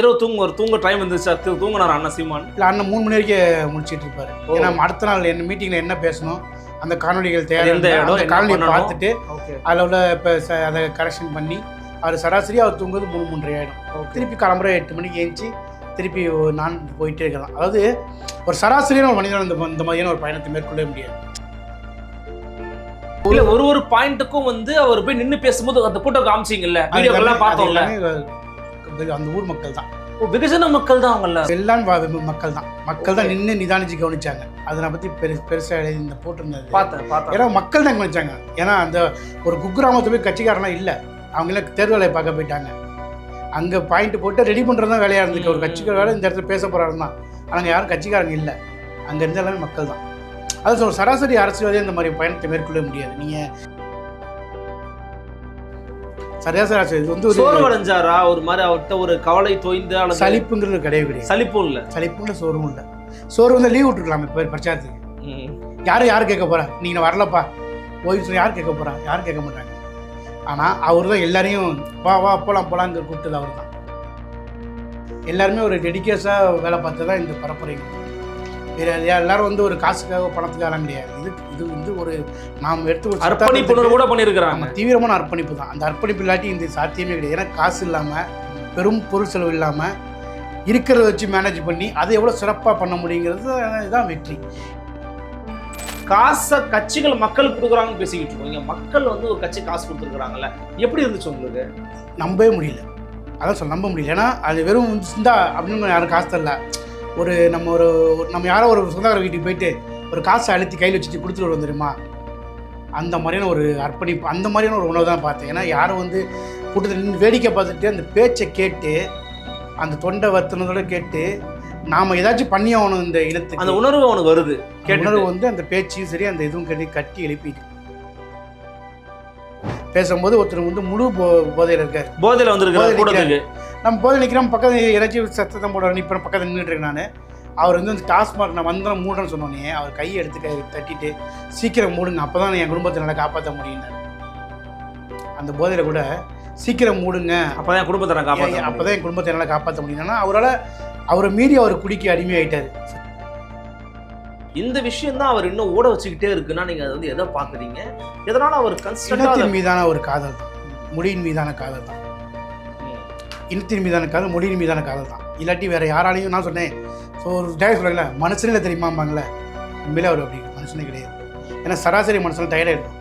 இரவு தூங்க டைம் இருந்துச்சு, தூங்கினார் அண்ணன் சீமான்? இல்லை, அண்ணன் 3 மணி வரைக்கும் முடிச்சிட்டு இருப்பாரு. ஏன்னா அடுத்த நாள் என்ன மீட்டிங்கில் என்ன பேசணும், அந்த காணொலிகள் தேவை, காணொலியை பார்த்துட்டு அதில் உள்ள இப்போ அதை கரெக்ஷன் பண்ணி அவர் சராசரி அவர் தூங்குறது 3-3:30 ஆகிடும். திருப்பி கிளம்புற 8 மணிக்கு ஏஞ்சி திருப்பி நான் போயிட்டே இருக்கலாம். அதாவது ஒரு சராசரியான ஒரு மனிதன் இந்த மாதிரியான ஒரு பயணத்தை மேற்கொள்ள முடியாது. இல்ல, ஒரு பாயிண்ட்டுக்கும் வந்து அவர் போய் நின்று பேசும்போது அந்த கூட்டம் காமிச்சிங்கல்ல, வீடியோக்கெல்லாம் பார்த்தோம்ல, அந்த ஊர் மக்கள் தான், வெகுஜன மக்கள் தான், அவங்கள எல்லாம் மக்கள் தான் நின்று நிதானிச்சு கவனிச்சாங்க. அதை நான் பற்றி பெருசாக எழுதி இந்த போட்டிருந்தது பார்த்தேன். ஏன்னா மக்கள் தான் கவனிச்சாங்க. ஏன்னா அந்த ஒரு குக்கிராமத்தை போய் கட்சிக்காரனா இல்லை, அவங்களாம் தேர்தல் வேலையை பார்க்க போயிட்டாங்க. அங்கே பாயிண்ட் போட்டு ரெடி பண்ணுறது தான் வேலையாக இருந்துச்சு. ஒரு கட்சிக்கார வேலை இந்த இடத்துல பேச போகிறாரு தான், ஆனால் யாரும் கட்சிக்காரங்க இல்லை, அங்கே இருந்த எல்லாமே மக்கள் தான். அது ஒரு சராசரி அரசியல்வாதியாக இந்த மாதிரி பயணத்தை மேற்கொள்ள முடியாது. நீங்கள் சராசரி இது வந்து சோர்வடைஞ்சாரா ஒரு மாதிரி, அவர்கிட்ட ஒரு கவலை தோய்ந்து சலிப்புங்கிறது கிடையாது. சலிப்பும் இல்லை, சலிப்புங்கிற சோர்வும் இல்லை. சோர்வு வந்து லீவ் விட்டுருக்கலாம். இப்போ பிரச்சாரத்துக்கு யார் கேட்க போகிறா, நீங்கள் வரலப்பா ஓய்வு சொல்லி யார் கேட்க போகிறா, யாரும் கேட்க மாட்டாங்க. ஆனால் அவர் தான் எல்லாரையும் வா போகலாங்க கூப்பிட்டது. அவர் தான் எல்லாருமே ஒரு டெடிக்கேஷனாக வேலை பார்த்து தான் இந்த பரப்புரைங்க. எல்லாரும் வந்து ஒரு காசுக்காக பணத்துக்காக கிடையாது. இது வந்து ஒரு நாம் எடுத்து ஒரு அர்ப்பணிப்பு கூட பண்ணியிருக்கிறாங்க. தீவிரமான அர்ப்பணிப்பு தான். அந்த அர்ப்பணிப்பு இல்லாட்டி இந்த சாத்தியமே கிடையாது. ஏன்னா காசு இல்லாமல், பெரும் பொருள் செலவு இல்லாமல் இருக்கிறத வச்சு மேனேஜ் பண்ணி அதை எவ்வளோ சிறப்பாக பண்ண முடியுங்கிறது இதுதான் வெற்றி. காசை கட்சிகள் மக்களுக்கு கொடுக்குறாங்கன்னு பேசிக்கிட்டு இருக்கோம். மக்கள் வந்து ஒரு கட்சி காசு கொடுத்துருக்குறாங்கல்ல, எப்படி இருந்துச்சு உங்களுக்கு? நம்பவே முடியல. அதான் நம்ப முடியல. ஏன்னா அது வெறும் சிந்தா அப்படின்னு யாரும் காசு தரல. நம்ம யாரோ ஒரு சொந்தக்கார வீட்டுக்கு போயிட்டு ஒரு காசை அழுத்தி கையில் வச்சுட்டு கொடுத்துட்டு வந்துடுமா, அந்த மாதிரியான ஒரு அர்ப்பணிப்பு, அந்த மாதிரியான ஒரு உணவு தான் பார்த்தேன். ஏன்னா யாரும் வந்து கூட்டத்தில் நின்று வேடிக்கை பார்த்துட்டு அந்த பேச்சை கேட்டு அந்த தொண்டை வத்தினதோட கேட்டு நாம் ஏதாச்சும் பண்ணி ஆகணும் இந்த இடத்துக்கு, அந்த உணர்வு அவனுக்கு வருது. உணர்வு வந்து அந்த பேச்சையும் சரி அந்த இதுவும் கட்டி எழுப்பிட்டு பேசும்போது ஒருத்தர் வந்து முழு போதையில் இருக்கார். போதையில் வந்துருக்கு. நம்ம போதையில் நிற்கிறோம், பக்கத்து ஏதாச்சும் சத்தம் போட இப்போ பக்கத்தில் நின்றுட்டு நான். அவர் வந்து அந்த டாஸ்மார்க் நான் வந்தேன் மூடுன்னு சொன்னோன்னே அவர் கையை எடுத்து தட்டிட்டு சீக்கிரம் மூடுங்க, அப்போ தான் என் குடும்பத்தை நல்லா காப்பாற்ற முடியும்னார். அந்த போதையில் கூட சீக்கிரம் மூடுங்க, அப்போ தான் என் குடும்பத்தை நல்லா காப்பாற்ற முடியும்னா அவரை மீறி அவர் குடிக்க அடிமையாயிட்டார். இந்த விஷயம் தான் அவர் இன்னும் ஓட வச்சுக்கிட்டே இருக்குன்னா நீங்கள் அதை வந்து எதை பார்க்குறீங்க? எதனால் அவர் இனத்தின் மீதான ஒரு காதல் தான், மொழியின் மீதான காதல் தான். இனத்தின் மீதான காதல், மொழியின் மீதான காதல் தான். இல்லாட்டி வேற யாராலையும் நான் சொன்னேன். ஸோ ஒரு டயர் சொல்லுங்கள மனுஷனில் தெரியுமாம்பாங்களே, உண்மையிலே அவர் அப்படி மனுஷனே கிடையாது. ஏன்னா சராசரி மனுஷன் டயர்டாக இருக்கும்.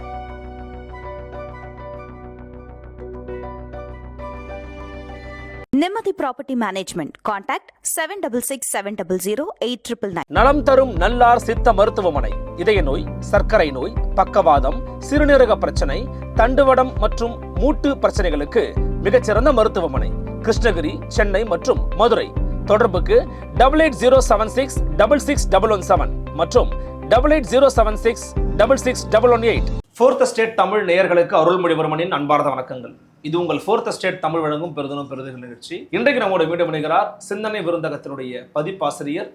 நிம்மதி ப்ராப்பர்ட்டி மேனேஜ்மெண்ட். கான்டாக்ட் 7667008999. நலம் தரும் நல்லார் சித்த மருத்துவமனை. இதய நோய், சர்க்கரை நோய், பக்கவாதம், சிறுநீரக பிரச்சனை, தண்டுவடம் மற்றும் மூட்டு பிரச்சனைகளுக்கு மிகச்சிறந்த மருத்துவமனை. கிருஷ்ணகிரி, சென்னை மற்றும் மதுரை. தொடர்புக்கு 8807666117 மற்றும் 8807666118. ஃபோர்த் ஸ்டேட் தமிழ் நேயர்களுக்கு அருள்மொழிவர்மனின் அன்பார்ந்த வணக்கங்கள். இது உங்கள் ஃபோர்த் ஸ்டேட் தமிழ் வழங்கும் பெருதனும் பெருதுகள் நிகழ்ச்சி. இன்றைக்கு நம்மோட மீண்டும் இணைகிறார் சிந்தனை விருந்தகத்தினுடைய பதிப்பாசிரியர்,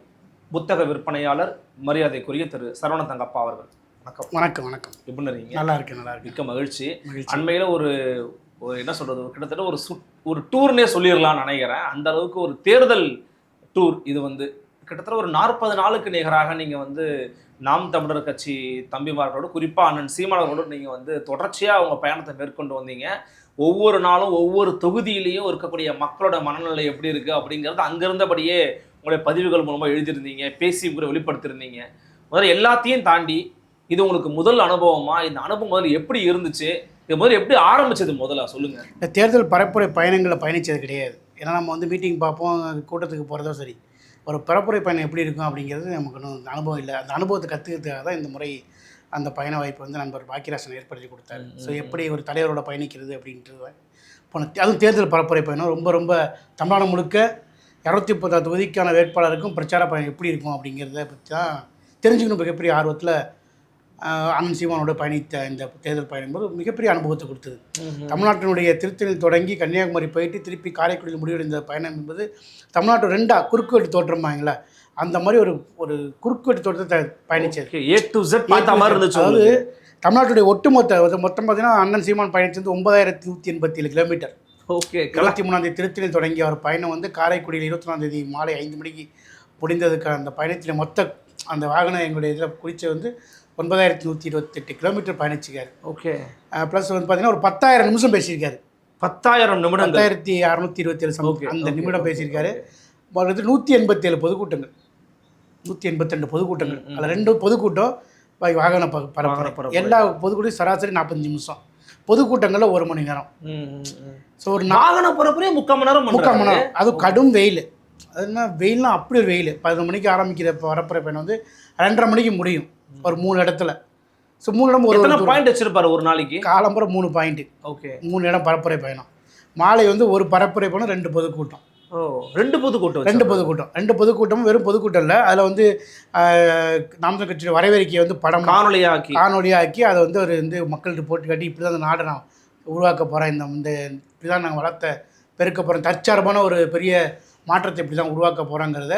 புத்தக விற்பனையாளர், மரியாதைக்குரிய திரு சரவண தங்கப்பா அவர்கள். வணக்கம். வணக்கம். வணக்கம். எப்படி இருக்கீங்க? நல்லா இருக்கேன். மிக்க மகிழ்ச்சி. அண்மையில் ஒரு என்ன சொல்றது, கிட்டத்தட்ட ஒரு டூர்னே சொல்லிடலாம்னு நினைக்கிறேன். அந்த அளவுக்கு ஒரு தேர்தல் டூர் இது வந்து கிட்டத்தட்ட ஒரு 40 நாளுக்கு நிகராக நீங்கள் வந்து நாம் தமிழர் கட்சி தம்பிமார்களோடு, குறிப்பாக அண்ணன் சீமானவர்களோடு நீங்கள் வந்து தொடர்ச்சியாக அவங்க பயணத்தை மேற்கொண்டு வந்தீங்க. ஒவ்வொரு நாளும் ஒவ்வொரு தொகுதியிலையும் இருக்கக்கூடிய மக்களோட மனநிலை எப்படி இருக்குது அப்படிங்கிறது அங்கிருந்தபடியே உங்களுடைய பதிவுகள் மூலமாக எழுதியிருந்தீங்க, பேசி கூட வெளிப்படுத்தியிருந்தீங்க. முதல்ல எல்லாத்தையும் தாண்டி இது உங்களுக்கு முதல் அனுபவமா? இந்த அனுபவம் முதல்ல எப்படி இருந்துச்சு? இது முதல்ல எப்படி ஆரம்பிச்சது முதல்ல சொல்லுங்கள். இந்த தேர்தல் பரப்புரை பயணங்களை பயணித்தது கிடையாது. ஏன்னா நம்ம வந்து மீட்டிங் பார்ப்போம், கூட்டத்துக்கு போகிறதோ சரி. ஒரு பரப்புரை பயணம் எப்படி இருக்கும் அப்படிங்கிறது நமக்கு இன்னும் அனுபவம் இல்லை. அந்த அனுபவத்தை கற்றுக்கிறதுக்காக தான் இந்த முறை அந்த பயண வாய்ப்பு வந்து நண்பர் பாக்கியராசன் ஏற்படுத்தி கொடுத்தாரு. ஸோ எப்படி ஒரு தலைவரோட பயணிக்கிறது அப்படின்றது போன, அதுவும் தேர்தல் பரப்புரை பயணம் ரொம்ப தமிழ்நாடு முழுக்க 230 தொகுதிக்கான வேட்பாளருக்கும் பிரச்சார பயணம் எப்படி இருக்கும் அப்படிங்கிறத பற்றி தான் தெரிஞ்சுக்கணும். மிகப்பெரிய ஆர்வத்தில் அண்ணன் சீமானோட பயணித்த இந்த தேர்தல் பயணம் போது மிகப்பெரிய அனுபவத்தை கொடுத்தது. தமிழ்நாட்டினுடைய திருத்தணியில் தொடங்கி கன்னியாகுமரி போயிட்டு திருப்பி காரைக்குடியில் முடிவடைந்த பயணம் என்பது தமிழ்நாட்டு 2 குறுக்குவெட்டு தோற்றமாங்களா, அந்த மாதிரி ஒரு குறுக்குவெட்டு தோற்றத்தை பயணிச்சது. அதாவது தமிழ்நாட்டுடைய மொத்தம் பார்த்தீங்கன்னா அண்ணன் சீமான் பயணிச்சது 9187 கிலோமீட்டர். ஓகே. 23ஆம் தேதி திருத்தணியில் தொடங்கிய ஒரு பயணம் வந்து காரைக்குடியில் 21ஆம் தேதி மாலை 5 மணிக்கு முடிந்ததுக்கு அந்த பயணத்தில் மொத்த அந்த வாகனம் எங்களுடைய இதில் குறித்து வந்து 9128 கிலோமீட்டர் பயணிச்சிருக்காரு. ஓகே. ப்ளஸ் வந்து பார்த்தீங்கன்னா ஒரு 10,000 நிமிஷம் பேசியிருக்காரு. 10,000 நிமிடங்கள். 10,627 அந்த நிமிடம் பேசியிருக்காரு. 187 பொதுக்கூட்டங்கள், 182 பொதுக்கூட்டங்கள், அதில் 2 பொதுக்கூட்டம் வாகன பரப்புரை. எல்லா பொதுக்கூட்டம் சராசரி 45 நிமிஷம், பொதுக்கூட்டங்களில் 1 மணி நேரம். ஸோ ஒரு வாகன பரப்புரையே 3/4 மணி நேரம். 3/4 மணி நேரம். அது கடும் வெயில். அதுனா வெயில்னால் அப்படி ஒரு வெயில். 11 மணிக்கு ஆரம்பிக்கிற பரப்புரை பயணம் வந்து 2:30 மணிக்கு முடியும் ஒரு 3 இடத்துல. ஸோ 3 இடம் ஒரு பாயிண்ட் வச்சிருப்பாரு ஒரு நாளைக்கு. காலம்புற 3 பாயிண்ட். ஓகே. 3 இடம் பரப்புரை பயணம். மாலை வந்து ஒரு பரப்புரை பயணம், 2 பொதுக்கூட்டம். 2 பொதுக்கூட்டம். 2 பொதுக்கூட்டம். 2 பொதுக்கூட்டமும் வெறும் பொதுக்கூட்டம் இல்லை. அதில் வந்து நாமக்கல் கட்சியோட வரவேற்கை வந்து படம் காணொலியாக்கி அதை வந்து ஒரு வந்து மக்கள்கிட்ட போட்டு காட்டி இப்படி தான் அந்த நாடை நான் உருவாக்க போகிறேன், இந்த இப்படி தான் நாங்கள் வளர்த்த பெருக்க போகிறோம், தற்சார்பான ஒரு பெரிய மாற்றத்தை இப்படி தான் உருவாக்க போகிறாங்கிறத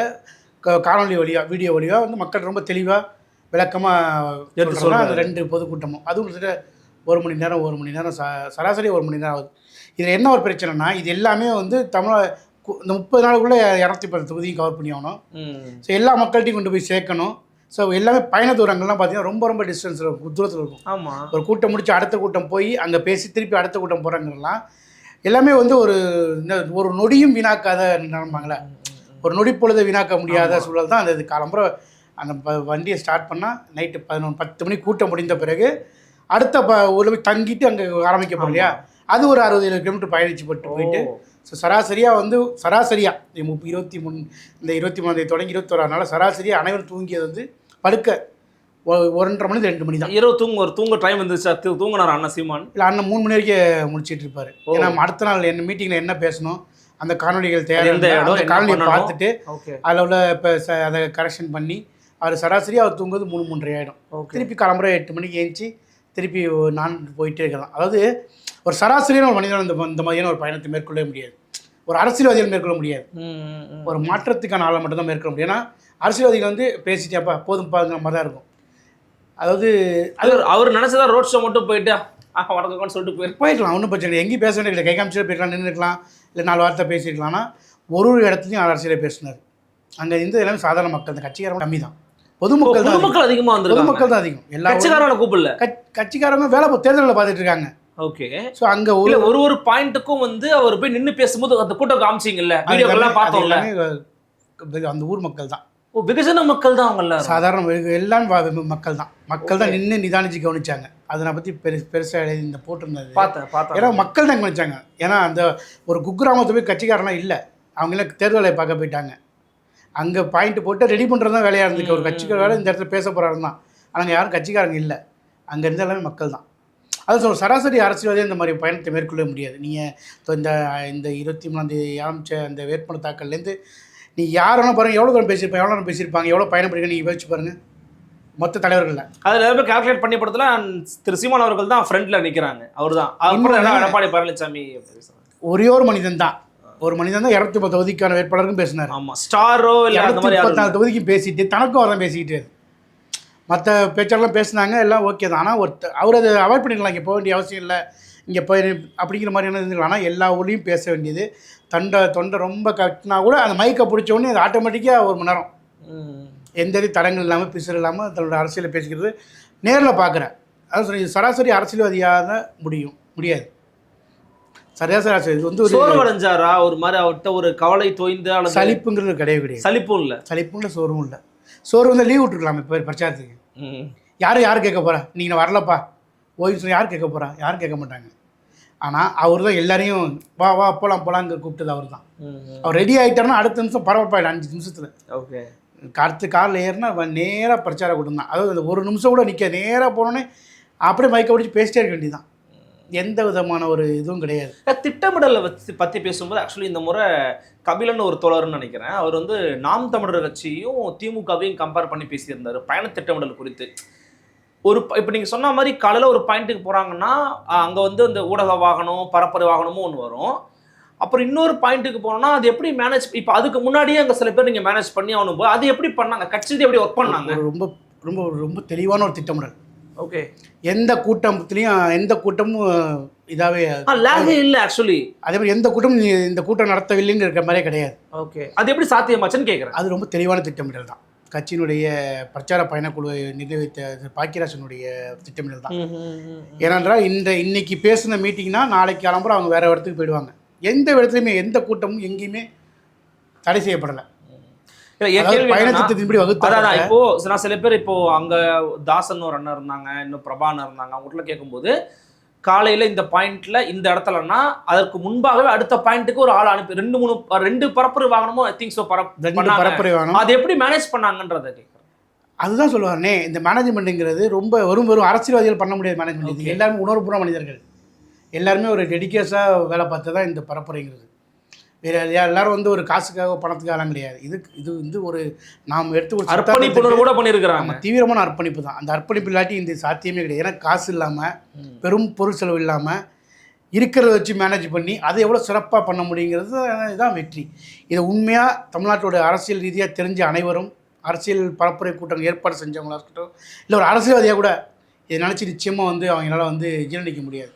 காணொலி வழியாக வீடியோ வழியாக வந்து மக்கள் ரொம்ப தெளிவாக விளக்கமாக எடுத்து சொல்கிறாங்க. அந்த 2 பொதுக்கூட்டமும் அதுவும் கிட்ட 1 மணி நேரம் சராசரி 1 மணி நேரம் ஆகுது. இதில் என்ன ஒரு பிரச்சனைனா இது எல்லாமே வந்து இந்த 30 நாளுக்குள்ளே 210 தொகுதியும் கவர் பண்ணி ஆகணும். ஸோ எல்லா மக்கள்கிட்டையும் கொண்டு போய் சேர்க்கணும். ஸோ எல்லாமே பயண தூரங்கள்லாம் பார்த்தீங்கன்னா ரொம்ப ரொம்ப டிஸ்டன்ஸில் இருக்கும், தூரத்தில் இருக்கும். ஆமாம். ஒரு கூட்டம் முடிச்சு அடுத்த கூட்டம் போய் அங்கே பேசி திருப்பி அடுத்த கூட்டம் போகிறாங்கலாம் எல்லாமே வந்து ஒரு நொடியும் வீணாக்காத நினைப்பாங்களே, ஒரு நொடி பொழுதை வீணாக்க முடியாத சூழல் தான் அந்த காலம்புற அந்த வண்டியை ஸ்டார்ட் பண்ணால் நைட்டு 11-10 மணிக்கு கூட்டம் முடிந்த பிறகு அடுத்த ஊரில் போய் தங்கிட்டு அங்கே ஆரம்பிக்கப்படும் இல்லையா, அது ஒரு 60-70 கிலோமீட்டர் பயணிச்சுப்பட்டு போயிட்டு. ஸோ சராசரியாக வந்து 23 இந்த 23ஆம் தேதி தொடங்கி 21ஆம் நாள் சராசரியாக அனைவரும் தூங்கியது வந்து படுக்க 1:30 மணி 2 மணி தான். இரவு தூங்க டைம் வந்துச்சு. தூங்கினார் அண்ணன் சீமான்? இல்லை, அண்ணன் 3 மணி வரைக்கும் முடிச்சிட்டு இருப்பார். ஏன்னா அடுத்த நாள் என்ன மீட்டிங்கில் என்ன பேசணும், அந்த காணொலிகள் தேவை காணொலியை பார்த்துட்டு அதில் உள்ள இப்போ அதை கரெக்ஷன் பண்ணி அவர் சராசரியாக அவர் தூங்குவது 3-3:30 ஆகிடும். திருப்பி கிளம்புற 8 மணிக்கு ஏஞ்சி திருப்பி நான் போயிட்டே இருக்கலாம். அதாவது ஒரு சராசரியான ஒரு மனிதன் இந்த மாதிரியான ஒரு பயணத்தை மேற்கொள்ள முடியாது, ஒரு அரசியல்வாதிகள் மேற்கொள்ள முடியாது. ஒரு மாற்றத்துக்கான ஆளை மட்டும் தான் மேற்கொள்ள முடியும். ஏன்னா அரசியல்வாதிகள் வந்து பேசிட்டாப்பா போதும் பாருங்க மாதிரி தான் இருக்கும். அதாவது அவர் நினச்சதான் ரோட் ஷோ மட்டும் போயிட்டு வணக்கம்னு சொல்லிட்டு போயிடலாம், ஒன்றும் பிரச்சனை இல்லை. எங்கேயும் பேச வேண்டிய கை காமிச்சிட்டு போயிருக்கலாம், நின்றுருக்கலாம், இல்லை 4 வார்த்தை பேசியிருக்கலாம்னா ஒரு இடத்துலையும் அரசியலை பேசினார். அங்கே இருந்து எல்லாமே சாதாரண மக்கள், இந்த கட்சிக்காரங்க கம்மி தான், பொதுமக்கள் அதிகமாக வந்து பொதுமக்கள் தான் அதிகம். எல்லா கட்சிக்காரங்களை கூப்பிடல, கட்சிக்காரங்க வேலை தேர்தலில் பார்த்துட்டு இருக்காங்க. ஓகே. ஸோ அங்கே ஒரு பாயிண்ட்டுக்கும் வந்து அவர் போய் நின்று பேசும்போது அந்த கூட்டம் காமிச்சிங்கல்ல, வீடியோக்கெல்லாம் பார்த்தோம்ல, அந்த ஊர் மக்கள் தான், வெகுஜன மக்கள் தான், அவங்க சாதாரண எல்லாம் மக்கள் தான் நின்று நிதானிச்சு கவனிச்சாங்க. அதை நான் பற்றி பெருசாக இந்த போட்டிருந்தது பார்த்தேன். ஏன்னா மக்கள் தான் கவனிச்சாங்க. ஏன்னா அந்த ஒரு குக்கிராமத்தை போய் கட்சிக்காரலாம் இல்லை, அவங்களாம் தேர்தலை பார்க்க போயிட்டாங்க. அங்கே பாயிண்ட் போட்டு ரெடி பண்ணுறது தான் வேலையாக இருந்துச்சு. ஒரு கட்சிக்கார வேலை இந்த இடத்துல பேச போகிறாரு தான், ஆனால் யாரும் கட்சிக்காரங்க இல்லை, அங்கே இருந்த எல்லாமே மக்கள் தான். அது ஒரு சராசரி அரசியல்வாதியாக இந்த மாதிரி பயணத்தை மேற்கொள்ள முடியாது. நீங்கள் இந்த 23ஆம் தேதி ஆரம்பித்த அந்த வேட்புமனு தாக்கல்லேருந்து நீ யாரெல்லாம் பாருங்கள், எவ்வளோ தூரம் பேசியிருப்பாங்க, எவ்வளோ பயணம் பண்ணிக்க நீங்கள் யோசிச்சு பாருங்கள். மொத்த தலைவர்களில் அதில் எல்லாமே கால்குலேட் பண்ணி படத்தில் திரு சீமான் அவர்கள் தான் ஃப்ரண்ட்டில் நிற்கிறாங்க. அவர் தான் எடப்பாடி பழனிசாமி ஒரே ஒரு மனிதன் தான் 210 தொகுதிக்கான வேட்பாளருக்கும் பேசினார். ஆமாம், ஸ்டாரோ இல்லை 214 தொகுதிக்கும் பேசிட்டு தனக்கும் அவர் தான் பேசிக்கிட்டு மற்ற பேச்சாளர்லாம் பேசினாங்க, எல்லாம் ஓகே தான். ஆனால் அவர் அதை அவாய்ட் பண்ணிக்கலாம், இங்கே போக வேண்டிய அவசியம் இல்லை, இங்கே போய் அப்படிங்கிற மாதிரியான இருந்துக்கலாம். ஆனால் எல்லா ஊர்லேயும் பேச வேண்டியது, தொண்டை ரொம்ப கட்டினா கூட அந்த மைக்கை பிடிச்ச உடனே அது ஆட்டோமேட்டிக்காக 1 மணி நேரம் எந்த தடங்கள் இல்லாமல் பிசுறு இல்லாமல் தன்னோட அரசியலை பேசிக்கிறது நேரில் பார்க்குறேன். அது சராசரி அரசியல்வாதியாக முடியாது. சராசரி இது வந்து சோர்வடைஞ்சாரா ஒரு மாதிரி, அவர்கிட்ட ஒரு கவலை தோய்ந்து சலிப்புங்கிறது கிடையாது. சலிப்பும் இல்லை, சோர்வும் இல்லை. சோர்வு வந்து லீவ் விட்டுருக்கலாம். இப்போ பிரச்சாரத்துக்கு யார் கேட்க போகிறா, நீங்கள் வரலப்பா ஓய்வு சொல்லி யார் கேட்க போகிறா, யாரும் கேட்க மாட்டாங்க. ஆனால் அவர் தான் எல்லாரையும் வா போகலாங்க கூப்பிட்டது அவர் தான். அவர் ரெடி ஆகிட்டாருன்னா அடுத்த நிமிஷம் பரவாயில்ல 5 நிமிஷத்தில் ஓகே காரில் ஏறினா நேராக பிரச்சார கூட்டம் தான். அதாவது அந்த 1 நிமிஷம் கூட நிற்க, நேராக போனோன்னே அப்படியே மைக்கை பிடிச்சி பேசிட்டே இருக்க வேண்டியதான், எந்த விதமான ஒரு இதுவும் கிடையாது. திட்டமிடலை பற்றி பேசும்போது ஆக்சுவலி இந்த முறை கபிலன் ஒரு தோழர்னு நினைக்கிறேன், அவர் வந்து நாம் தமிழர் கட்சியும் திமுகவையும் கம்பேர் பண்ணி பேசியிருந்தார் பயண திட்டமிடல் குறித்து. இப்போ நீங்கள் சொன்ன மாதிரி காலையில் ஒரு பாயிண்ட்டுக்கு போகிறாங்கன்னா அங்கே வந்து அந்த ஊடக வாகனம் பரப்புரை வாகனமும் ஒன்று வரும், அப்புறம் இன்னொரு பாயிண்ட்டுக்கு போனோம்னா அது எப்படி மேனேஜ், இப்போ அதுக்கு முன்னாடியே அங்கே சில பேர் நீங்கள் மேனேஜ் பண்ணி ஆகணும் போது அது எப்படி பண்ணாங்க, கட்சி எப்படி ஒர்க் பண்ணாங்க? ரொம்ப ரொம்ப ரொம்ப தெளிவான ஒரு திட்டமிடல், ஓகே. எந்த கூட்டத்துலேயும் எந்த கூட்டமும் இதாகவே லேகே இல்லை ஆக்சுவலி. அதே மாதிரி எந்த கூட்டமும் இந்த கூட்டம் நடத்தவில்லைன்னு இருக்கிற மாதிரியே கிடையாது. ஓகே, அது எப்படி சாத்தியமாச்சுன்னு கேட்குறேன். அது ரொம்ப தெளிவான திட்டமிடல் தான். கட்சியினுடைய பிரச்சார பயணக்குழு நிர்வகித்த பாக்கியராஜனுடைய திட்டமிடல் தான். ஏனென்றால் இன்னைக்கு பேசின மீட்டிங்னா நாளைக்கு கிளம்புற அவங்க வேறு இடத்துக்கு போயிடுவாங்க. எந்த இடத்துலையுமே எந்த கூட்டமும் எங்கேயுமே தடை செய்யப்படலை. பயணத்திட்டத்தின்படி வகுத்தாங்க. இப்போ நான் சில பேர் இப்போ அங்க தாசன் ஒரு அண்ணன் இருந்தாங்க, இன்னும் பிரபான்னு இருந்தாங்க, அவங்ககிட்ட கேட்கும்போது காலையில இந்த பாயிண்ட்ல இந்த இடத்துலன்னா அதற்கு முன்பாகவே அடுத்த பாயிண்ட்டுக்கு ஒரு ஆள் அனுப்பி 2 பரப்புரை வாகனமும் ஐ திங்க் ஸோ பரப்புரை வாகனம் அது எப்படி மேனேஜ் பண்ணாங்கன்றதை கேட்குறேன். அதுதான் சொல்லுவாருனே, இந்த மேனேஜ்மெண்ட்டுங்கிறது ரொம்ப வெறும் அரசியல்வாதிகள் பண்ண முடியாது மேனேஜ்மெண்ட். எல்லாருமே உணர்வுபூர்வ மனிதர்கள், எல்லாருமே ஒரு டெடிக்கேஷனாக வேலை பார்த்து தான் இந்த பரப்புரைங்கிறது. வேறு எல்லாரும் வந்து ஒரு காசுக்காக பணத்துக்காகலாம் கிடையாது. இது ஒரு நாம் எடுத்து ஒரு அர்ப்பணிப்பு கூட பண்ணியிருக்கிறாங்க. தீவிரமான அர்ப்பணிப்பு தான். அந்த அர்ப்பணிப்பு இல்லாட்டி இந்த சாத்தியமே கிடையாது. ஏன்னா காசு இல்லாமல் பெரும் பொருள் செலவு இல்லாமல் இருக்கிறத வச்சு மேனேஜ் பண்ணி அதை எவ்வளோ சிறப்பாக பண்ண முடியுங்கிறது இதுதான் வெற்றி. இதை உண்மையாக தமிழ்நாட்டோட அரசியல் ரீதியாக தெரிஞ்ச அனைவரும், அரசியல் பரப்புரை கூட்டம் ஏற்பாடு செஞ்சவங்களா இருக்கட்டும், இல்லை ஒரு அரசியல்வாதியாக கூட இதை நினச்சி நிச்சயமாக வந்து அவங்களால வந்து ஜீரணிக்க முடியாது.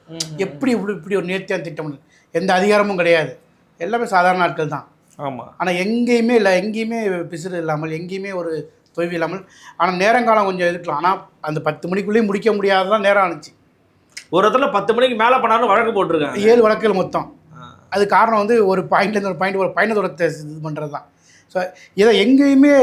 எப்படி இப்படி ஒரு நேர்த்தியான திட்டம், எந்த அதிகாரமும் கிடையாது, எல்லாமே சாதாரண ஆட்கள் தான். ஆமாம். ஆனால் எங்கேயுமே பிசுறு இல்லாமல், எங்கேயுமே ஒரு தொய்வு இல்லாமல், ஆனால் நேரங்காலம் கொஞ்சம் இருக்கலாம். ஆனால் அந்த 10 மணிக்குள்ளேயே முடிக்க முடியாததான் நேரம் ஆனிச்சு. ஒரு இடத்துல 10 மணிக்கு மேலே பண்ணாலும் வழக்கு போட்டிருக்காங்க. 7 வழக்குகள் மொத்தம். அது காரணம் வந்து ஒரு பாயிண்ட்லேருந்து ஒரு பாயிண்ட், ஒரு பயண தூரத்தை இது பண்ணுறது தான். ஸோ இதை எங்கேயுமே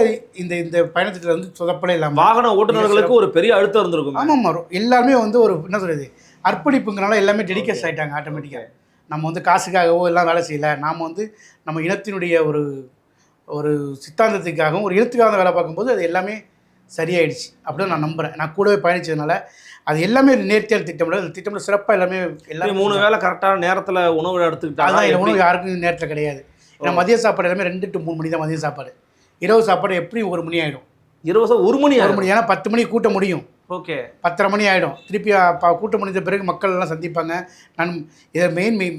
இந்த பயணத்தில் வந்து சொதப்பலே இல்லாமல் வாகன ஓட்டுநர்களுக்கு ஒரு பெரிய அழுத்தம் இருந்திருக்கும். ஆமாம், எல்லாருமே வந்து ஒரு என்ன சொல்கிறது, அர்ப்பணிப்புங்கிறனால எல்லாமே டெடிகேட் ஆகிட்டாங்க ஆட்டோமேட்டிக்காக. நம்ம வந்து காசுக்காகவோ எல்லாம் வேலை செய்யலை, நாம் வந்து நம்ம இனத்தினுடைய ஒரு சித்தாந்தத்துக்காகவும் ஒரு இனத்துக்காக வேலை பார்க்கும்போது அது எல்லாமே சரியாயிடுச்சு அப்படின்னு நான் நம்புகிறேன். நான் கூடவே பயணித்ததுனால அது எல்லாமே நேர்த்தியான திட்டமிடல் சிறப்பாக எல்லாமே 3 வேளை கரெக்டான நேரத்தில் உணவு எடுத்துக்கிட்டாங்க. அதான் உணவு யாருக்கும் நேரத்தில் கிடையாது. ஏன்னா மதிய சாப்பாடு எல்லாமே 2 to 3 மணி தான் மதிய சாப்பாடு. இரவு சாப்பாடு எப்படியும் 1 மணி ஆகிடும். இரவு 1 மணி ஏன்னா 10 மணிக்கு கூட்ட முடியும். ஓகே, 10:30 மணி ஆகிடும். திருப்பி கூட்டம் முடிஞ்ச பிறகு மக்கள் எல்லாம் சந்திப்பாங்க. இதை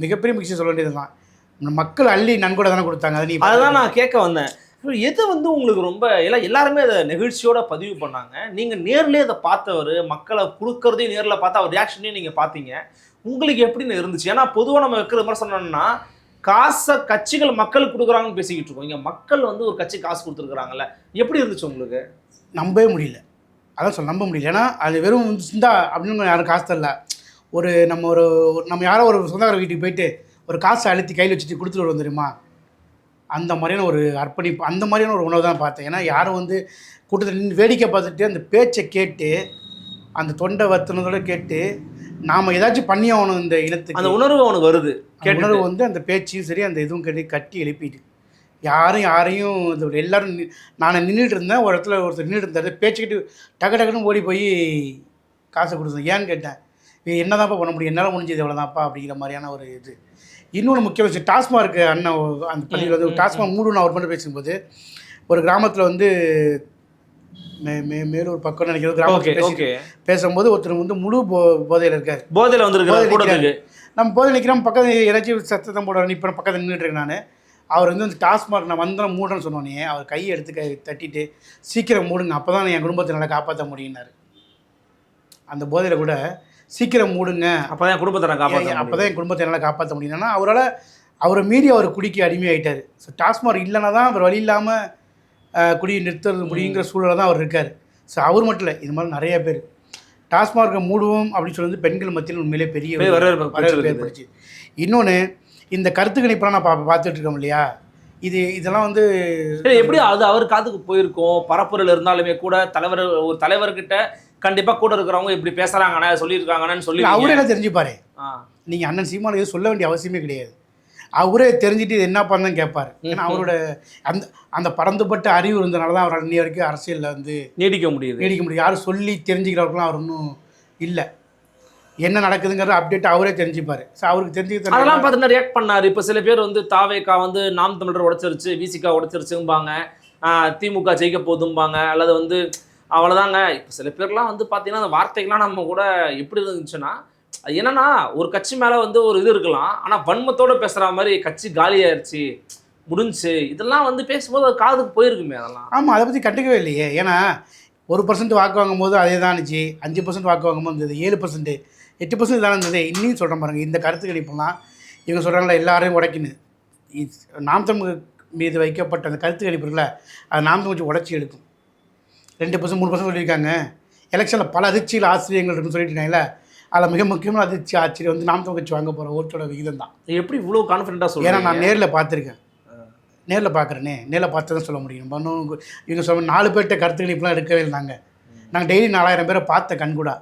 மிகப்பெரிய விஷயம் சொல்ல வேண்டியது தான். மக்கள் அள்ளி நன்கொடை தானே கொடுத்தாங்க. அதுதான் நான் கேட்க வந்தேன். எது வந்து உங்களுக்கு ரொம்ப எல்லாருமே அதை நெகிழ்ச்சியோட பதிவு பண்ணாங்க. நீங்கள் நேர்லேயே அதை பார்த்தவர், மக்களை கொடுக்கறதையும் நேரில் பார்த்து அவர் ரியாக்ஷனையும் நீங்கள் பார்த்தீங்க. உங்களுக்கு எப்படின்னு இருந்துச்சு? ஏன்னா பொதுவாக நம்ம வைக்கிற விமர்சனம்னா காசை கட்சிகள் மக்களுக்கு கொடுக்குறாங்கன்னு பேசிக்கிட்டு இருக்கோம். இங்கே மக்கள் வந்து ஒரு கட்சி காசு கொடுத்துருக்குறாங்கல்ல, எப்படி இருந்துச்சு உங்களுக்கு? நம்பவே முடியல. அதான் நம்ப முடியல. ஏன்னா அது வெறும் சிந்தா அப்படின்னு யாரும் காசு தரல. நம்ம யாரோ ஒரு சொந்தக்கார வீட்டுக்கு போயிட்டு ஒரு காசை அழுத்தி கையில் வச்சுட்டு கொடுத்துட்டு வருவோம் தெரியுமா, அந்த மாதிரியான ஒரு அர்ப்பணிப்பு, அந்த மாதிரியான ஒரு உணவு தான் பார்த்தேன். ஏன்னா யாரும் வந்து கூட்டத்தில் நின்று வேடிக்கை பார்த்துட்டு அந்த பேச்சை கேட்டு அந்த தொண்டை வத்துனதோட கேட்டு நாம் ஏதாச்சும் பண்ணி ஆகணும் இந்த இனத்துக்கு, அந்த உணர்வு அவனுக்கு வருது. உணர்வு வந்து அந்த பேச்சையும் சரி அந்த இதுவும் கட்டி எழுப்பிட்டு யாரையும் எல்லோரும் நான் நின்றுட்டு இருந்தேன். ஒரு இடத்துல ஒருத்தர் நின்றுட்டு இருந்தார், பேச்சுக்கிட்டு டக்குன்னு ஓடி போய் காசை கொடுத்தேன். ஏன்னு கேட்டேன், என்னதான்ப்பா பண்ண முடியும், என்னால் முடிஞ்சது எவ்வளோதான்ப்பா அப்படிங்கிற மாதிரியான ஒரு இது. இன்னொன்று முக்கிய விஷயம், டாஸ்மார்க் அண்ணன் அந்த பள்ளியில் வந்து டாஸ்மாக் மூடுன்னு அவர் மட்டும் பேசும்போது ஒரு கிராமத்தில் வந்து மேலூர் பக்கம் நினைக்கிறது கிராமத்தில் பேசும்போது ஒருத்தர் வந்து முழு போதையில் இருக்கார். போதையில் வந்து நம்ம போதை நிற்கிறோம், பக்கத்தில் ஏதாச்சும் சத்தம் போட நிற்பேன், பக்கத்தில் நின்றுட்டுருக்கேன் நான். அவர் வந்து அந்த டாஸ்மார்க் நான் வந்தேன் மூடுன்னு சொன்னோன்னே அவர் கையை எடுத்து தட்டிட்டு சீக்கிரம் மூடுங்க, அப்போ தான் என் குடும்பத்தை நல்லா காப்பாற்ற முடியினார். அந்த போதையில் கூட சீக்கிரம் மூடுங்க, அப்போ தான் என் குடும்பத்தை நல்லா காப்பாற்ற முடியும்னா அவரை மீறி அவர் குடிக்க அடிமையாயிட்டார். ஸோ டாஸ்மார்க் இல்லைன்னா தான் அவர் வழி இல்லாமல் குடியை நிறுத்துறது முடியுங்கிற சூழலை தான் அவர் இருக்கார். ஸோ அவர் மட்டும் இல்லை, இது மாதிரி நிறைய பேர் டாஸ்மார்க்கை மூடுவோம் அப்படின்னு சொல்லி பெண்கள் மத்தியில் உண்மையிலே பெரிய வரவேற்பு ஏற்படுச்சு. இன்னொன்று, இந்த கருத்து கணிப்பெல்லாம் நான் பார்த்துட்டு இருக்கோம் இல்லையா, இதெல்லாம் வந்து எப்படி அது அவர் காதுக்கு போயிருக்கோம். பரப்புரையில் இருந்தாலுமே கூட ஒரு தலைவர்கிட்ட கண்டிப்பாக கூட இருக்கிறவங்க இப்படி பேசுகிறாங்கண்ணா சொல்லியிருக்காங்கன்னு சொல்லி அவரே என்ன தெரிஞ்சுப்பாரு. நீங்கள் அண்ணன் சீமான் எதுவும் சொல்ல வேண்டிய அவசியமே கிடையாது. அவரே தெரிஞ்சுட்டு இது என்ன பண்ணன்னு கேட்பார். ஏன்னா அவரோட அந்த பரந்துபட்ட அறிவு இருந்தனால தான் அவர் இன்னி வரைக்கும் அரசியலில் வந்து நீடிக்க முடியும். யாரும் சொல்லி தெரிஞ்சுக்கிறவர்களும் அவர் இன்னும் இல்லை. என்ன நடக்குதுங்கிற அப்டேட் அவரே தெரிஞ்சுப்பார். ஸோ அவருக்கு தெரிஞ்சுக்க அதெல்லாம் பார்த்தீங்கன்னா ரியாக்ட் பண்ணார். இப்போ சில பேர் வந்து தாவேகா வந்து நாம் தமிழர் உடைச்சிருச்சு, விசிகா உடைச்சிருச்சும்பாங்க, திமுக ஜெயிக்க போதும்பாங்க, அல்லது வந்து அவ்வளோதாங்க. இப்போ சில பேர்லாம் வந்து பார்த்தீங்கன்னா அந்த வார்த்தைகள்லாம் நம்ம கூட எப்படி இருந்துச்சுன்னா, என்னன்னா ஒரு கட்சி மேலே வந்து ஒரு இது இருக்கலாம், ஆனால் வன்மத்தோடு பேசுகிற மாதிரி கட்சி காலியாயிருச்சு முடிஞ்சு இதெல்லாம் வந்து பேசும்போது அது காதுக்கு போயிருக்குமே. அதெல்லாம் ஆமாம், அதை பற்றி கண்டுக்கவே இல்லையே. ஏன்னா 1% வாக்கு வாங்கும்போது அதே தான் இருந்துச்சு, 5% வாக்கு வாங்கும்போது இருந்தது, 7%, 8% தானே இருந்தது. இன்னும் சொல்கிறேன் பாருங்கள், இந்த கருத்து கணிப்புலாம் இவங்க சொல்கிறாங்களா எல்லாரையும் உடைக்கணும். நாம் தமிழ் மீது வைக்கப்பட்ட அந்த கருத்து கணிப்பு இருக்குல்ல, அது நாம் தமிழ் கொஞ்சம் உடச்சி எடுக்கும். 2% 3% சொல்லியிருக்காங்க. எலெக்ஷனில் பல அதிர்ச்சியில் ஆச்சரியங்கள் இருக்குன்னு சொல்லிட்டு இருக்காங்கல்ல, அதில் மிக முக்கியமான அதிர்ச்சி ஆச்சரியம் வந்து நாம் தமிழ் கட்சி வாங்க போகிற ஓட்டோட விகிதம் தான். எப்படி இவ்வளோ கான்ஃபிடென்ட்டாக சொல்லுங்கள்? ஏன்னா நான் நேரில் பார்த்துருக்கேன், நேரில் பார்க்குறேனே, நேரில் பார்த்து தான் சொல்ல முடியும். இவங்க சொல்ல 4 பேர்கிட்ட கருத்து கணிப்புலாம் எடுக்கவே இல்லைங்க. நாங்கள் டெய்லி 4000 பேரை பார்த்த கண்கூடா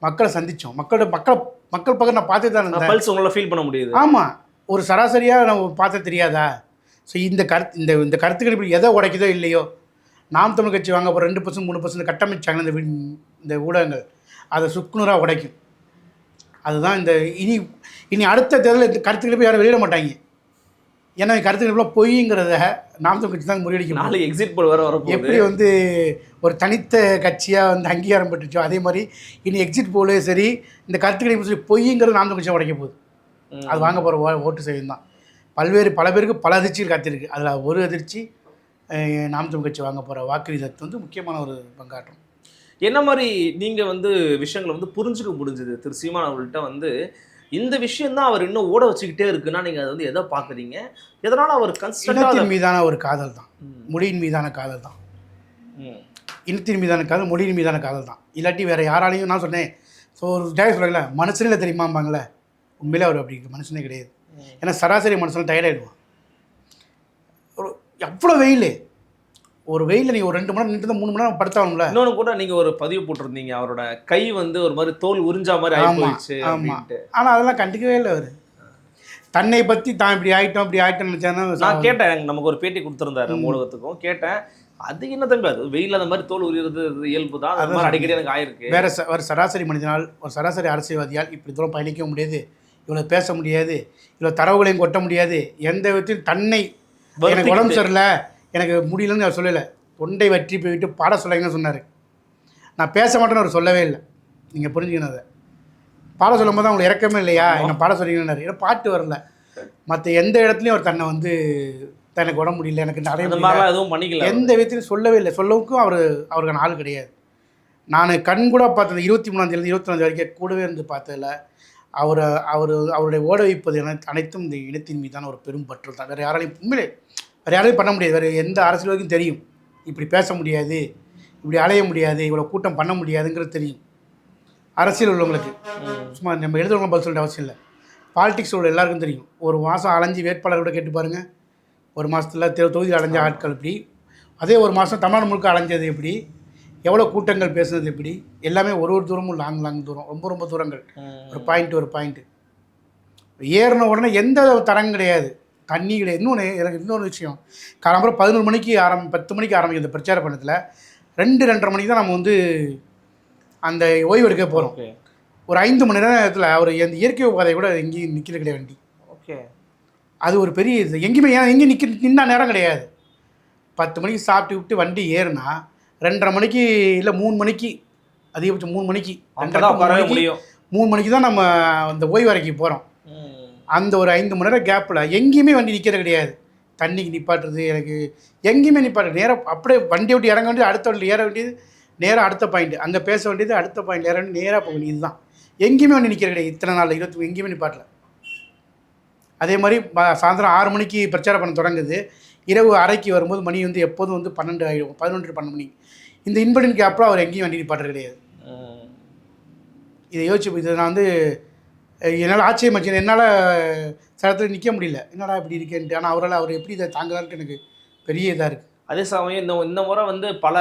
மக்களை சந்தித்தோம். மக்கள் பக்கம் நான் பார்த்து தான் இருந்தேன். பல்ஸ் உங்களால் ஃபீல் பண்ண முடியுது. ஆமாம், ஒரு சராசரியாக நம்ம பார்த்த தெரியாதா? ஸோ இந்த கருத்து கணிப்பு எதை உடைக்குதோ இல்லையோ, நாம் தமிழ் கட்சி வாங்க போகிற 2% 3% கட்டமைச்சாங்க இந்த ஊடகங்கள், அதை சுக்குநூறாக உடைக்கும். அதுதான் இந்த இனி அடுத்த தேர்தலில் கருத்து கணிப்பு யாரும் வெளியிட மாட்டாங்க. ஏன்னா கருத்து கணிப்புலாம் பொய்ங்கிறத நாம் தமிழ் கட்சி தான் முறியடிக்கும். நாளைக்கு எக்ஸிட் போல் வர வரப்போ எப்படி வந்து ஒரு தனித்த கட்சியாக வந்து அங்கீகாரம் பெற்றுச்சோ, அதே மாதிரி இனி எக்ஸிட் போலே சரி, இந்த கருத்து கணிப்பு சொல்லி பொய்ங்கிறது நாம் தமிழ் கட்சி உடைக்க போகுது. அது வாங்க போகிற ஓட்டு சதவீதம் தான். பல பேருக்கு பல அதிர்ச்சிகள் காத்திருக்கு. அதில் ஒரு அதிர்ச்சி நாம் தமிழ் கட்சி வாங்க போகிற வாக்கு விகிதத்தை வந்து முக்கியமான ஒரு பங்காற்றும். என்ன மாதிரி நீங்கள் வந்து விஷயங்களை வந்து புரிஞ்சுக்க முடிஞ்சுது திரு சீமான் அவர்கள்ட்ட வந்து இந்த விஷயம் தான் அவர் இன்னும் ஓட வச்சுக்கிட்டே இருக்குன்னா நீங்கள் அதை வந்து எதை பார்க்குறீங்க? எதனால் அவர் இனத்தின் மீதான ஒரு காதல் தான், மொழியின் மீதான காதல் தான். இனத்தின் மீதான காதல், மொழியின் மீதான காதல் தான். இல்லாட்டி வேறு யாராலையும் நான் சொன்னேன். ஸோ ஒரு டயர் சொல்லல, மனுஷனில் தெரியுமாம்பாங்களே, உண்மையிலே அவர் அப்படி மனுஷனே கிடையாது. ஏன்னா சராசரி மனுஷன் டயர்டாயிடுவான். ஒரு எவ்வளோ வெயில், ஒரு வெயிலில் நீங்கள் ஒரு 2 மணி நேரம் நின்று 3 மணி நேரம் படுத்தாகணும்ல. இன்னொன்று கூட நீங்கள் ஒரு பதிவு போட்டிருந்தீங்க, அவரோட கை வந்து ஒரு மாதிரி தோல் உறிஞ்சா மாதிரி ஆகிப்போச்சு. ஆமாம், ஆனால் அதெல்லாம் கண்டுக்கவே இல்லை. அவர் தன்னை பற்றி தான் இப்படி ஆகிட்டோம்னு நினச்சானா. நான் கேட்டேன், நமக்கு ஒரு பேட்டி கொடுத்துருந்தாரு ஊடகத்துக்கும், கேட்டேன் அது என்ன தம்பி, அது வெயில் அந்த மாதிரி தோல் உரிகிறது இயல்பு தான், அது மாதிரி அடிக்கடி எனக்கு ஆயிருக்கு. வேற ஒரு சராசரி மனிதனால், ஒரு சராசரி அரசியல்வாதியால் இப்படி தூரம் பயணிக்க முடியாது, இவ்வளோ பேச முடியாது, இவ்வளோ தரவுகளையும் கொட்ட முடியாது. எந்த விதத்தையும் தன்னை எனக்கு உடம்பு சரியில்லை, எனக்கு முடியலன்னு அவர் சொல்லலை. தொண்டை வற்றி போயிட்டு பாட சொல்லுங்கன்னு சொன்னார். நான் பேச மாட்டேன்னு அவர் சொல்லவே இல்லை. நீங்கள் புரிஞ்சுக்கணும். அதை பாட சொல்லும் போது அவங்களுக்கு இறக்கமே இல்லையா, என்ன பாட சொல்லிங்கன்னாரு. ஏன்னா பாட்டு வரல. மற்ற எந்த இடத்துலையும் அவர் தன்னை வந்து எனக்கு உடம்பு முடியல, எனக்கு நிறைய எதுவும் பண்ணிக்கல, எந்த விதத்திலையும் சொல்லவே இல்லை. சொல்லவுக்கும் அவருக்கான ஆள் கிடையாது. நான் கண் கூட பார்த்தது 23ஆம் 24 வரைக்கும் கூடவே இருந்து பார்த்ததில்ல. அவருடைய ஓட வைப்பது அனைத்தும் இந்த இனத்தின் மீதான ஒரு பெரும் பற்று தான். வேறு யாராலையும் பண்ண முடியாது. வேறு எந்த அரசியலுக்கும் தெரியும், இப்படி பேச முடியாது, இப்படி அலைய முடியாது, இவ்வளோ கூட்டம் பண்ண முடியாதுங்கிறது தெரியும் அரசியல் உள்ளவங்களுக்கு. சும்மா நம்ம எழுதுறவங்க பதில் சொல்லிட்டு அவசியம் இல்லை. பாலிடிக்ஸ் உள்ள எல்லாருக்கும் தெரியும். ஒரு மாதம் அலைஞ்சி வேட்பாளரோட கேட்டு பாருங்கள், ஒரு மாதத்தில் தொகுதியில் அலைஞ்ச ஆட்கள் எப்படி, அதே ஒரு மாதம் தமிழ்நாடு முழுக்க அலைஞ்சது எப்படி, எவ்வளோ கூட்டங்கள் பேசுனது எப்படி, எல்லாமே ஒரு தூரமும் லாங் தூரம், ரொம்ப தூரங்கள். ஒரு பாயிண்ட்டு ஏறின உடனே எந்த தரம் கிடையாது, தண்ணி கிடையாது. இன்னொரு விஷயம், காலம்பரம் 11 மணிக்கு 10 மணிக்கு ஆரம்பிக்கும் இந்த பிரச்சார பண்ணத்தில். 2-2:30 மணிக்கு தான் நம்ம வந்து அந்த ஓய்வு எடுக்க போகிறோம். ஒரு 5 மணி நேரத்தில் அவர் அந்த இயற்கை பாதை கூட எங்கேயும் நிற்கிறது கிடையாது வண்டி. ஓகே, அது ஒரு பெரிய இது. எங்கேயும் நின்னா நேரம் கிடையாது. 10 மணிக்கு சாப்பிட்டு விட்டு வண்டி ஏறுனா 2:30 மணிக்கு இல்லை 3 மணிக்கு, அதிகபட்சம் 3 மணிக்கு, 3 மணிக்கு தான் நம்ம அந்த ஓய்வு அறைக்கு போகிறோம். அந்த ஒரு 5 மணி நேரம் கேப்பில் எங்கேயுமே வண்டி நிற்கிறது கிடையாது. தண்ணிக்கு நிப்பாட்டுறது, எனக்கு எங்கேயுமே நிப்பாட்டு, நேராக அப்படியே வண்டி விட்டு இறங்க வேண்டியது, அடுத்த வண்டி ஏற வேண்டியது, நேராக அடுத்த பாயிண்ட், அங்கே பேச வேண்டியது, அடுத்த பாயிண்ட் ஏற வேண்டியது, நேராக போக வேண்டியது. இதுதான், எங்கேயுமே வண்டி நிற்கிறது கிடையாது. இத்தனை நாள் 20 எங்கேயுமே நிப்பாட்டல. அதே மாதிரி சாயந்தரம் 6 மணிக்கு பிரச்சாரம் பண்ண தொடங்குது. இரவு அறைக்கு வரும்போது மணி வந்து எப்போதும் வந்து 12 ஆகிடும், 11-12 மணி. இந்த இன்பிட்வீன் கேப்பில் அவர் எங்கேயும் வண்டி நிப்பாட்டுறது கிடையாது. இதை யோசிச்சு, இதை நான் வந்து என்னால் ஆச்சரியமாச்சு. என்னால் சில இடத்துல நிற்க முடியல, என்னடா இப்படி இருக்கேன்ட்டு. ஆனால் அவர் எப்படி இதை தாங்கலான்ட்டு எனக்கு பெரிய இதாக இருக்குது. அதே சமயம் இந்த முறை வந்து பல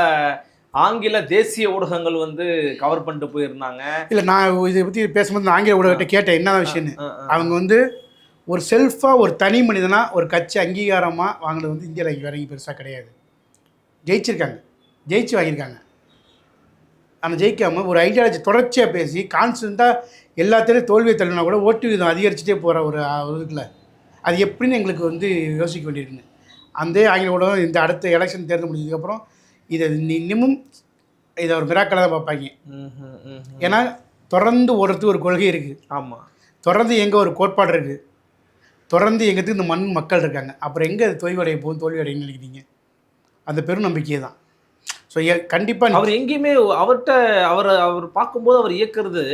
ஆங்கில தேசிய ஊடகங்கள் வந்து கவர் பண்ணிட்டு போயிருந்தாங்க. இல்லை, நான் இதை பற்றி பேசும்போது நான் ஆங்கில ஊடகத்தை கேட்டேன் என்ன விஷயம்னு. அவங்க வந்து ஒரு செல்ஃபாக ஒரு தனி மனிதனாக ஒரு கட்சி அங்கீகாரமாக வாங்கினது வந்து இந்தியாவில் இங்கே வரைக்கும் பெருசாக கிடையாது. ஜெயிச்சு வாங்கியிருக்காங்க. ஆனால் ஜெயிக்காமல் ஒரு ஐடியாலஜி தொடர்ச்சியாக பேசி கான்ஸ்டண்ட்டாக எல்லாத்திலையும் தோல்வியை தள்ளினா கூட ஓட்டு விதம் அதிகரிச்சுட்டே போகிற ஒரு இதுக்குல அது எப்படின்னு எங்களுக்கு வந்து யோசிக்க வேண்டியிருக்குங்க. அந்த ஆங்கில ஊடகம் இந்த அடுத்த எலெக்ஷன் தேர்தல் முடிஞ்சதுக்கப்புறம் இதை இன்னமும் இதை ஒரு மிராக்கலாக தான் பார்ப்பாங்க. ஏன்னா தொடர்ந்து ஓடுறதுக்கு ஒரு கொள்கை இருக்குது. ஆமாம், தொடர்ந்து எங்கே ஒரு கோட்பாடு இருக்குது, தொடர்ந்து எங்கிறதுக்கு இந்த மக்கள் இருக்காங்க. அப்புறம் எங்கே அது தோல்வி அடைய போகும், தோல்வி அடையணும்னு நினைக்கிறீங்க? அந்த பெரும் நம்பிக்கையை தான். ஸோ ஸோ கண்டிப்பாக அவர் எங்கேயுமே அவர் பார்க்கும்போது அவர் இயக்குறது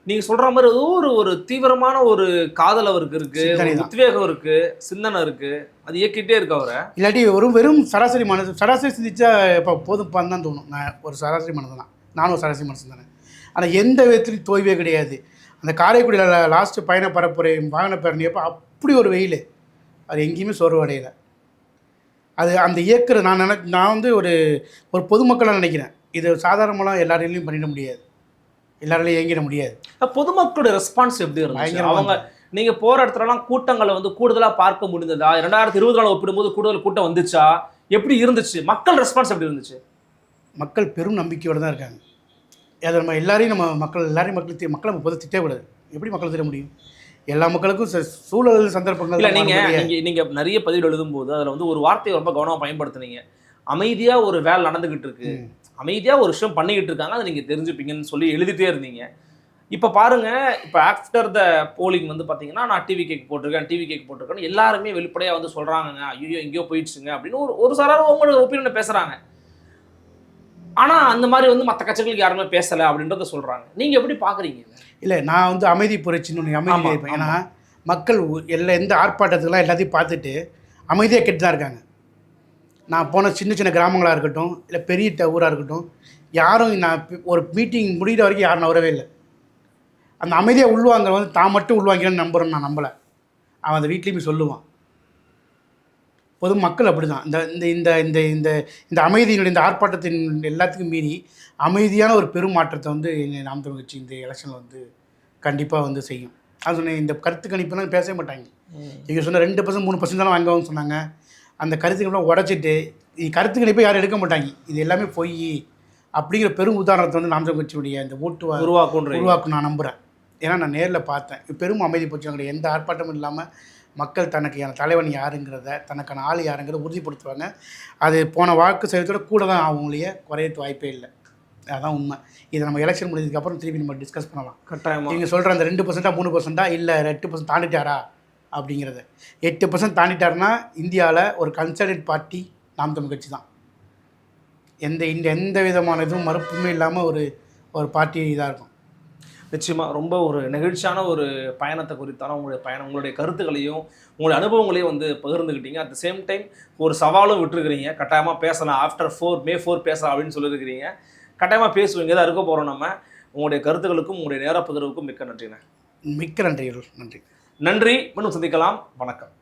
நீங்க சொல்ற மாதிரி ஏதோ ஒரு தீவிரமான ஒரு காதல் அவருக்கு இருக்கு, சிந்தனை ஒரு தான். உத்வேகம் இருக்கு, சிந்தனை இருக்கு, அது இயக்கிட்டே இருக்கு அவரை. இல்லாட்டி வெறும் சராசரி மனது சராசரி சிந்திச்சா இப்போ போதும்ப்பான்னு தான் தோணும். நான் ஒரு சராசரி மனது தான், நானும் ஒரு சராசரி மனசு தானே. ஆனால் எந்த விதத்துலையும் தோய்வே கிடையாது. அந்த காரைக்குடியில் லாஸ்ட்டு பயண பரப்புரை வாகன பேரணியப்போ அப்படி ஒரு வெயில், அது எங்கேயுமே சோர்வு அடையலை. அது அந்த இயக்குற நான் வந்து ஒரு பொதுமக்களாக நினைக்கிறேன். இது சாதாரணமாக எல்லாரையும் பண்ணிட முடியாது, எல்லாராலையும் இயங்கிட முடியாது. பொதுமக்களோட ரெஸ்பான்ஸ் எப்படி இருந்துச்சு? பயங்கரமா அவங்க நீங்க போற இடத்துலலாம் கூட்டங்களை வந்து கூடுதலா பார்க்க முடிந்ததா? 2024 ஒப்பிடும்போது கூடுதல் கூட்டம் வந்துச்சா? எப்படி இருந்துச்சு? மக்கள் ரெஸ்பான்ஸ் எப்படி இருந்துச்சு? மக்கள் பெரும் நம்பிக்கையோடு தான் இருக்காங்க. அதை நம்ம எல்லாரையும் மக்களை நம்ம பொது திட்டக்கூடாது. எப்படி மக்களை திட்ட முடியும்? எல்லா மக்களுக்கும் சூழல் சந்தர்ப்பங்கள் இல்லை, நீங்க நிறைய பதிவு எழுதும்போது அதில் வந்து ஒரு வார்த்தையை ரொம்ப கவனமாக பயன்படுத்துனீங்க. அமைதியா ஒரு வேலை நடந்துகிட்டு இருக்கு, அமைதியா ஒரு விஷயம் பண்ணிக்கிட்டு இருக்காங்க, அதை நீங்க தெரிஞ்சுப்பீங்கன்னு சொல்லி எழுதிட்டே இருந்தீங்க. இப்போ பாருங்க, இப்போ ஆஃப்டர் த போலிங் வந்து பார்த்தீங்கன்னா நான் டிவி கேக் போட்டிருக்கேன் எல்லாருமே வெளிப்படையாக வந்து சொல்றாங்க, ஐயோ எங்கேயோ போயிடுச்சுங்க அப்படின்னு ஒரு சாராரும் அவங்களோட ஒப்பீனியனை பேசுறாங்க. ஆனா அந்த மாதிரி வந்து மற்ற கட்சிகளுக்கு யாருமே பேசலை அப்படின்றத சொல்றாங்க. நீங்க எப்படி பாக்குறீங்க? இல்லை, நான் வந்து அமைதி புரட்சின்னு அமைதி இருப்பேன். ஏன்னா மக்கள் எந்த ஆர்ப்பாட்டத்துக்கெல்லாம் எல்லாத்தையும் பார்த்துட்டு அமைதியாக கெட்டு தான் இருக்காங்க. நான் போன சின்ன சின்ன கிராமங்களாக இருக்கட்டும், இல்லை பெரிய ஊராக இருக்கட்டும், யாரும் நான் ஒரு மீட்டிங் முடிகிற வரைக்கும் யாரும் நவரவே இல்லை. அந்த அமைதியாக உள்வாங்க வந்து தான் மட்டும் உள்வாங்கிறேன்னு நான் நம்பலை. அவன் அந்த வீட்லேயுமே சொல்லுவான். பொதுமக்கள் அப்படி தான். இந்த இந்த இந்த இந்த இந்த அமைதியினுடைய இந்த ஆர்ப்பாட்டத்தின் எல்லாத்துக்கும் மீறி அமைதியான ஒரு பெரும் மாற்றத்தை வந்து எங்கள் நாம் தமிழ் கட்சி இந்த எலெக்ஷனில் வந்து கண்டிப்பாக வந்து செய்யும். அது சொன்ன இந்த கருத்து கணிப்புலாம் பேசவே மாட்டாங்க. இங்கே சொன்ன 2% 3% தான் வாங்குவாங்கன்னு சொன்னாங்க. அந்த கருத்து கணிப்பெலாம் உடச்சிட்டு கருத்து கணிப்பை யாரும் எடுக்க மாட்டாங்க, இது எல்லாமே பொய் அப்படிங்கிற பெரும் உதாரணத்தை வந்து நாம் தமிழ் கட்சியுடைய இந்த ஓட்டு உருவாக்கும் நான் நம்புகிறேன். ஏன்னா நான் நேரில் பார்த்தேன். பெரும் அமைதி போச்சு. அவங்களுடைய எந்த ஆர்ப்பாட்டமும் இல்லாமல் மக்கள் தனக்கான தலைவன் யாருங்கிறத, தனக்கான ஆள் யாருங்கிறத உறுதிப்படுத்துவாங்க. அது போன வாக்கு சதவீதத்தோட கூட தான் அவங்களையே குறையத்து வாய்ப்பே இல்லை. அதான் உண்மை. இதை நம்ம எலெக்ஷன் முடிஞ்சதுக்கப்புறம் திருப்பி நம்ம டிஸ்கஸ் பண்ணலாம். கட்டாயமாக நீங்கள் சொல்கிற அந்த 2% 3% இல்லை 8% தாண்டிட்டாரா அப்படிங்கிறத. 8% தாண்டிட்டாருன்னா இந்தியாவில் ஒரு கன்சர்வேட்டிவ் பார்ட்டி நாம் தமிழ் கட்சி தான். எந்த விதமான இதுவும் மறுப்புமே இல்லாமல் ஒரு பார்ட்டி இதாக இருக்கும். நிச்சயமாக ரொம்ப ஒரு நெகிழ்ச்சியான ஒரு பயணத்தை குறித்தான உங்களுடைய கருத்துக்களையும் உங்களுடைய அனுபவங்களையும் வந்து பகிர்ந்துக்கிட்டீங்க. அட் த சேம் டைம் ஒரு சவாலும் விட்டுருக்கிறீங்க. கட்டாயமாக பேசலாம், ஆஃப்டர் May 4 பேசலாம் அப்படின்னு சொல்லியிருக்கிறீங்க. கட்டாயமாக பேசுவீங்க தான் இருக்க போகிறோம் நம்ம. உங்களுடைய கருத்துக்களுக்கும் உங்களுடைய நேர பகிர்வுக்கும் மிக்க நன்றிண்ணே. மிக்க நன்றிகள். நன்றி. மீண்டும் சந்திக்கலாம். வணக்கம்.